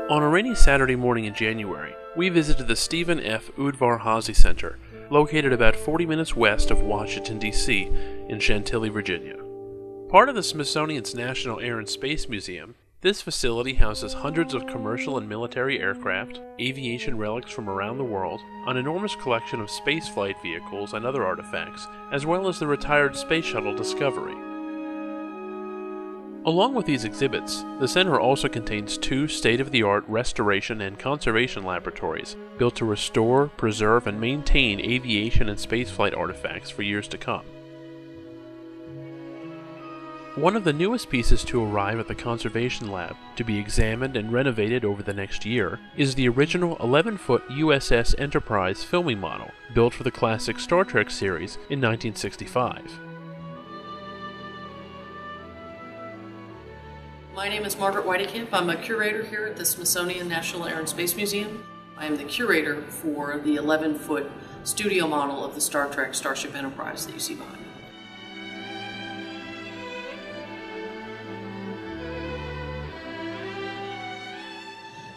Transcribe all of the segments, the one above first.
On a rainy Saturday morning in January, we visited the Stephen F. Udvar-Hazy Center, located about 40 minutes west of Washington, D.C., in Chantilly, Virginia. Part of the Smithsonian's National Air and Space Museum, this facility houses hundreds of commercial and military aircraft, aviation relics from around the world, an enormous collection of spaceflight vehicles and other artifacts, as well as the retired Space Shuttle Discovery. Along with these exhibits, the center also contains two state-of-the-art restoration and conservation laboratories built to restore, preserve, and maintain aviation and spaceflight artifacts for years to come. One of the newest pieces to arrive at the Conservation Lab, to be examined and renovated over the next year, is the original 11-foot USS Enterprise filming model, built for the classic Star Trek series in 1965. My name is Margaret Weidekamp. I'm a curator here at the Smithsonian National Air and Space Museum. I am the curator for the 11-foot studio model of the Star Trek Starship Enterprise that you see behind me.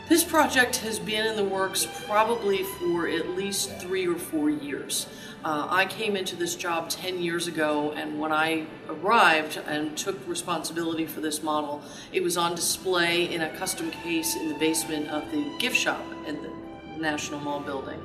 This project has been in the works probably for at least 3 or 4 years. I came into this job 10 years ago, and when I arrived and took responsibility for this model, it was on display in a custom case in the basement of the gift shop in the National Mall building.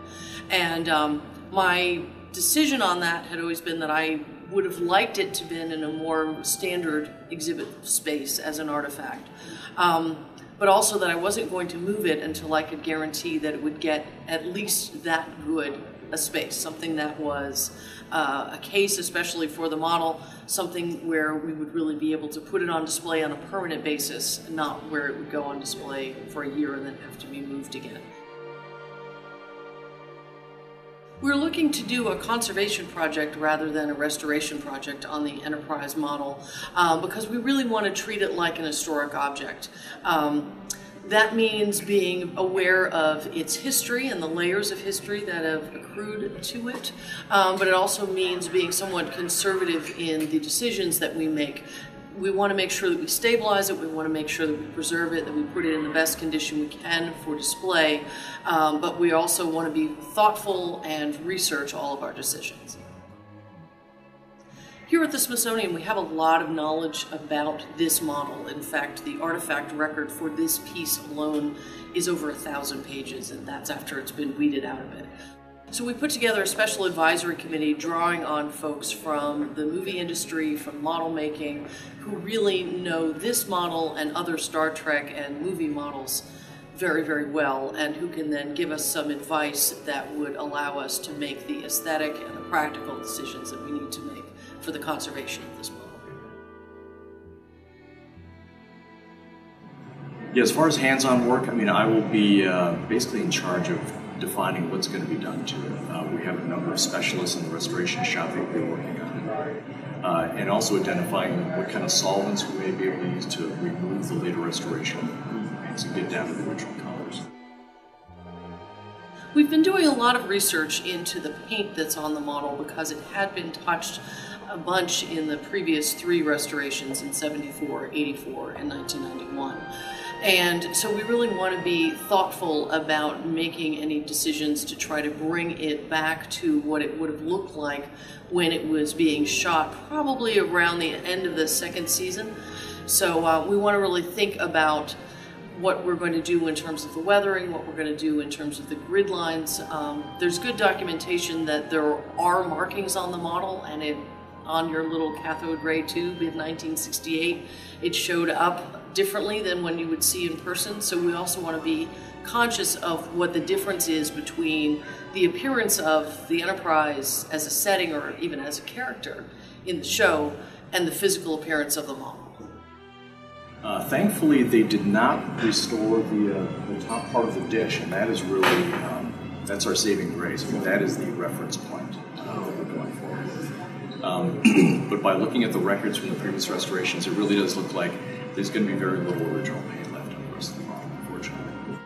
And my decision on that had always been that I would have liked it to have been in a more standard exhibit space as an artifact. But also that I wasn't going to move it until I could guarantee that it would get at least that good a space, something that was a case especially for the model, something where we would really be able to put it on display on a permanent basis, not where it would go on display for a year and then have to be moved again. We're looking to do a conservation project rather than a restoration project on the Enterprise model because we really want to treat it like an historic object. That means being aware of its history and the layers of history that have accrued to it, but it also means being somewhat conservative in the decisions that we make. We want to make sure that we stabilize it, we want to make sure that we preserve it, that we put it in the best condition we can for display, but we also want to be thoughtful and research all of our decisions. Here at the Smithsonian, we have a lot of knowledge about this model. In fact, the artifact record for this piece alone is over 1,000 pages, and that's after it's been weeded out of it. So we put together a special advisory committee drawing on folks from the movie industry, from model making, who really know this model and other Star Trek and movie models very, very well, and who can then give us some advice that would allow us to make the aesthetic and the practical decisions that we need to make for the conservation of this model. Yeah, as far as hands-on work, I will be basically in charge of defining what's going to be done to it. We have a number of specialists in the restoration shop that will be working on it. And also identifying what kind of solvents we may be able to use to remove the later restoration and to get down to the original colors. We've been doing a lot of research into the paint that's on the model because it had been touched a bunch in the previous 3 restorations in 74, 84, and 1991. And so we really want to be thoughtful about making any decisions to try to bring it back to what it would have looked like when it was being shot, probably around the end of the 2nd season. So we want to really think about what we're going to do in terms of the weathering, what we're going to do in terms of the grid lines. There's good documentation that there are markings on the model, and on your little cathode ray tube in 1968, it showed up differently than when you would see in person. So we also want to be conscious of what the difference is between the appearance of the Enterprise as a setting or even as a character in the show and the physical appearance of the model. Thankfully, they did not restore the top part of the dish, and that is really, that's our saving grace. That is the reference point that we're going for. But by looking at the records from the previous restorations, it really does look like there's going to be very little original paint left on the rest of the model, unfortunately.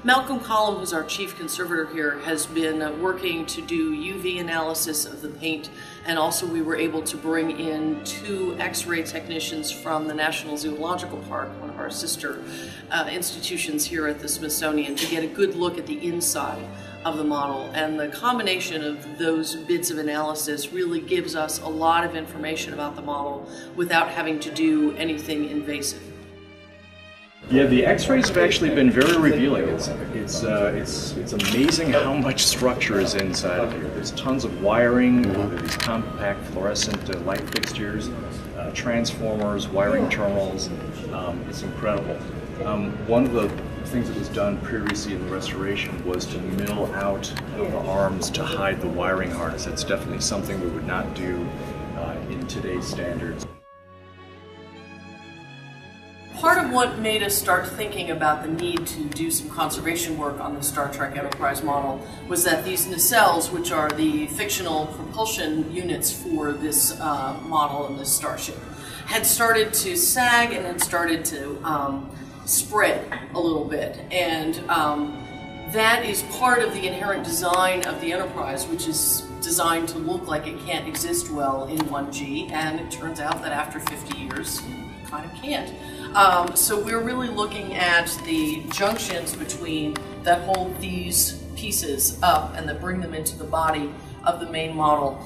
Malcolm Collum, who's our chief conservator here, has been working to do UV analysis of the paint And also we were able to bring in 2 X-ray technicians from the National Zoological Park, one of our sister institutions here at the Smithsonian, to get a good look at the inside of the model. And the combination of those bits of analysis really gives us a lot of information about the model without having to do anything invasive. Yeah, the X-rays have actually been very revealing. It's amazing how much structure is inside of here. There's tons of wiring, these compact fluorescent light fixtures, transformers, wiring terminals. It's incredible. One of the things that was done previously in the restoration was to mill out the arms to hide the wiring harness. That's definitely something we would not do in today's standards. Part of what made us start thinking about the need to do some conservation work on the Star Trek Enterprise model was that these nacelles, which are the fictional propulsion units for this model and this starship, had started to sag and had started to spread a little bit. And that is part of the inherent design of the Enterprise, which is designed to look like it can't exist well in 1G, and it turns out that after 50 years, it kind of can't. So we're really looking at the junctions between that hold these pieces up and that bring them into the body of the main model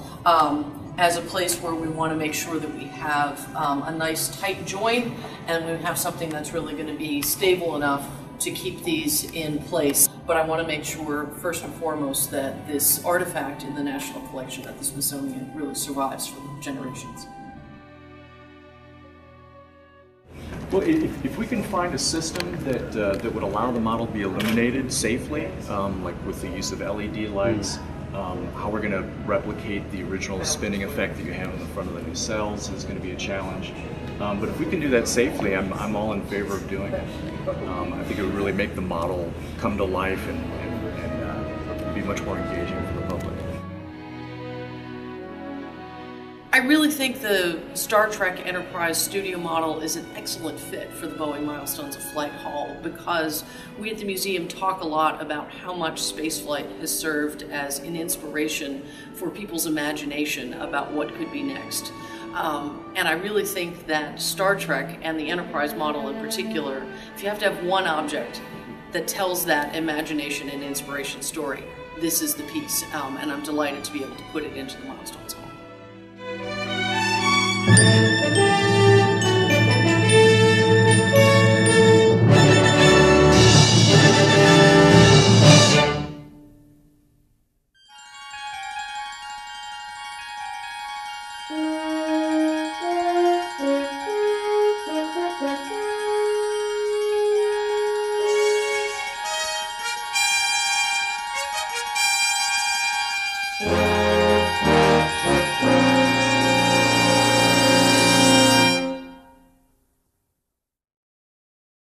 as a place where we want to make sure that we have a nice tight joint and we have something that's really going to be stable enough to keep these in place. But I want to make sure, first and foremost, that this artifact in the National Collection at the Smithsonian really survives for generations. Well, if we can find a system that would allow the model to be illuminated safely, like with the use of LED lights, how we're going to replicate the original spinning effect that you have in the front of the nacelles is going to be a challenge. But if we can do that safely, I'm all in favor of doing it. I think it would really make the model come to life and be much more engaging for the public. I really think the Star Trek Enterprise studio model is an excellent fit for the Boeing Milestones of Flight Hall because we at the museum talk a lot about how much spaceflight has served as an inspiration for people's imagination about what could be next. And I really think that Star Trek and the Enterprise model in particular, if you have to have one object that tells that imagination and inspiration story, this is the piece. And I'm delighted to be able to put it into the Milestones Hall.